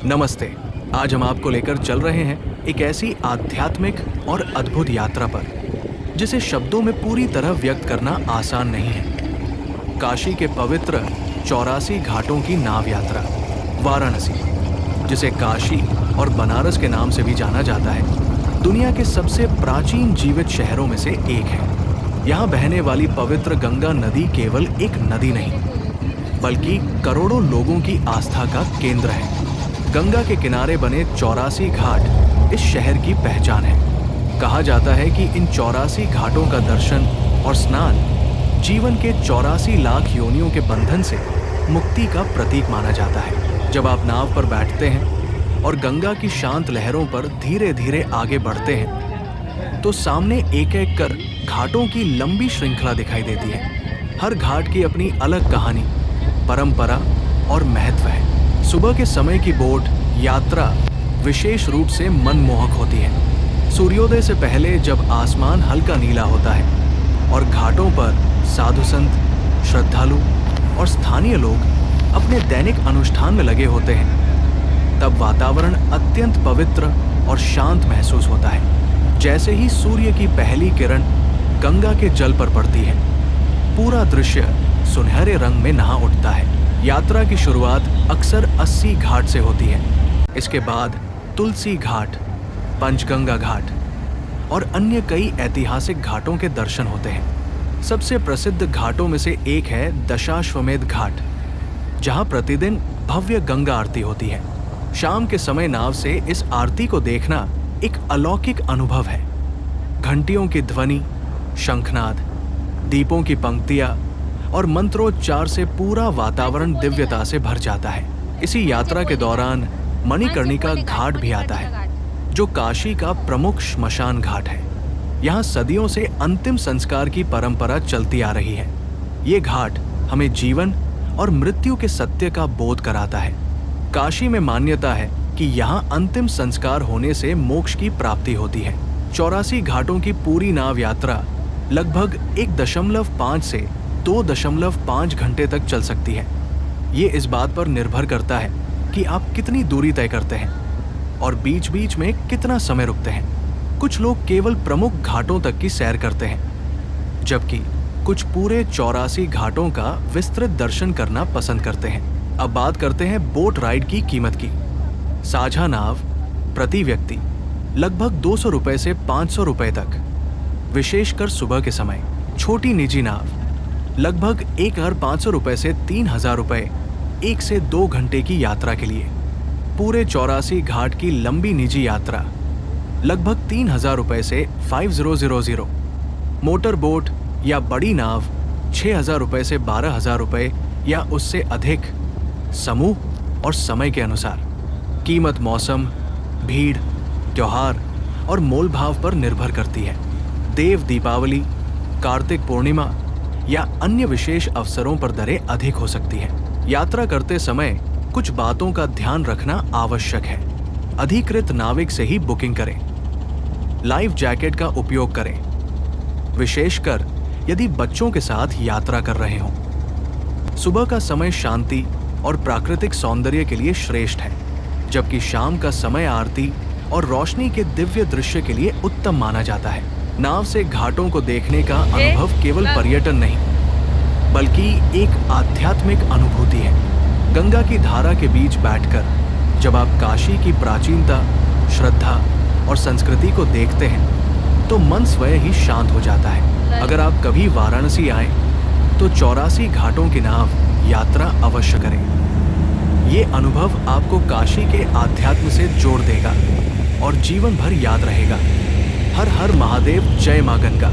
नमस्ते। आज हम आपको लेकर चल रहे हैं एक ऐसी आध्यात्मिक और अद्भुत यात्रा पर जिसे शब्दों में पूरी तरह व्यक्त करना आसान नहीं है। काशी के पवित्र 84 घाटों की नाव यात्रा वाराणसी, जिसे काशी और बनारस के नाम से भी जाना जाता है, दुनिया के सबसे प्राचीन जीवित शहरों में से एक है। यहाँ बहने वाली पवित्र गंगा नदी केवल एक नदी नहीं, बल्कि करोड़ों लोगों की आस्था का केंद्र है। गंगा के किनारे बने 84 घाट इस शहर की पहचान है। कहा जाता है कि इन 84 घाटों का दर्शन और स्नान जीवन के 84 लाख योनियों के बंधन से मुक्ति का प्रतीक माना जाता है। जब आप नाव पर बैठते हैं और गंगा की शांत लहरों पर धीरे धीरे आगे बढ़ते हैं, तो सामने एक एक कर घाटों की लंबी श्रृंखला दिखाई देती है। हर घाट की अपनी अलग कहानी, परंपरा और महत्व है। सुबह के समय की बोट यात्रा विशेष रूप से मनमोहक होती है। सूर्योदय से पहले जब आसमान हल्का नीला होता है और घाटों पर साधु संत, श्रद्धालु और स्थानीय लोग अपने दैनिक अनुष्ठान में लगे होते हैं, तब वातावरण अत्यंत पवित्र और शांत महसूस होता है। जैसे ही सूर्य की पहली किरण गंगा के जल पर पड़ती है, पूरा दृश्य सुनहरे रंग में नहा उठता है। यात्रा की शुरुआत अक्सर 80 घाट से होती है। इसके बाद तुलसी घाट, पंचगंगा घाट और अन्य कई ऐतिहासिक घाटों के दर्शन होते हैं। सबसे प्रसिद्ध घाटों में से एक है दशाश्वमेध घाट, जहां प्रतिदिन भव्य गंगा आरती होती है। शाम के समय नाव से इस आरती को देखना एक अलौकिक अनुभव है। घंटियों की ध्वनि, शंखनाद, दीपों की पंक्तियां और मंत्रोच्चार से पूरा वातावरण दिव्यता से भर जाता है। इसी यात्रा के दौरान मणिकर्णिका घाट भी आता है, जो काशी का प्रमुख श्मशान घाट है। यहाँ सदियों से अंतिम संस्कार की परंपरा चलती आ रही है। ये घाट हमें जीवन और मृत्यु के सत्य का बोध कराता है। काशी में मान्यता है कि यहाँ अंतिम संस्कार होने से मोक्ष की प्राप्ति होती है। 84 घाटों की पूरी नाव यात्रा लगभग 1.5 से 2.5 घंटे तक चल सकती है। ये इस बात पर निर्भर करता है कि आप कितनी दूरी तय करते हैं और बीच बीच में कितना समय रुकते हैं। कुछ लोग केवल प्रमुख घाटों तक की सैर करते हैं, जबकि कुछ पूरे 84 घाटों का विस्तृत दर्शन करना पसंद करते हैं। अब बात करते हैं बोट राइड की कीमत की। साझा नाव प्रति व्यक्ति लगभग 200 रुपए से 500 रुपए तक, विशेषकर सुबह के समय। छोटी निजी नाव लगभग 1500 रुपए से 3000 रुपए 1 से 2 घंटे की यात्रा के लिए। पूरे 84 घाट की लंबी निजी यात्रा लगभग 3000 रुपए से 5000। मोटर बोट या बड़ी नाव 6000 रुपए से 12000 रुपए या उससे अधिक, समूह और समय के अनुसार। कीमत मौसम, भीड़, त्योहार और मोलभाव पर निर्भर करती है। देव दीपावली, कार्तिक पूर्णिमा या अन्य विशेष अवसरों पर दरें अधिक हो सकती है। यात्रा करते समय कुछ बातों का ध्यान रखना आवश्यक है। अधिकृत नाविक से ही बुकिंग करें। लाइफ जैकेट का उपयोग करें, विशेषकर यदि बच्चों के साथ यात्रा कर रहे हों। सुबह का समय शांति और प्राकृतिक सौंदर्य के लिए श्रेष्ठ है, जबकि शाम का समय आरती और रोशनी के दिव्य दृश्य के लिए उत्तम माना जाता है। नाव से घाटों को देखने का अनुभव केवल पर्यटन नहीं, बल्कि एक आध्यात्मिक अनुभूति है। गंगा की धारा के बीच बैठकर जब आप काशी की प्राचीनता, श्रद्धा और संस्कृति को देखते हैं, तो मन स्वयं ही शांत हो जाता है। अगर आप कभी वाराणसी आए तो 84 घाटों की नाव यात्रा अवश्य करें। ये अनुभव आपको काशी के आध्यात्म से जोड़ देगा और जीवन भर याद रहेगा। हर हर महादेव, जय मां गंगा।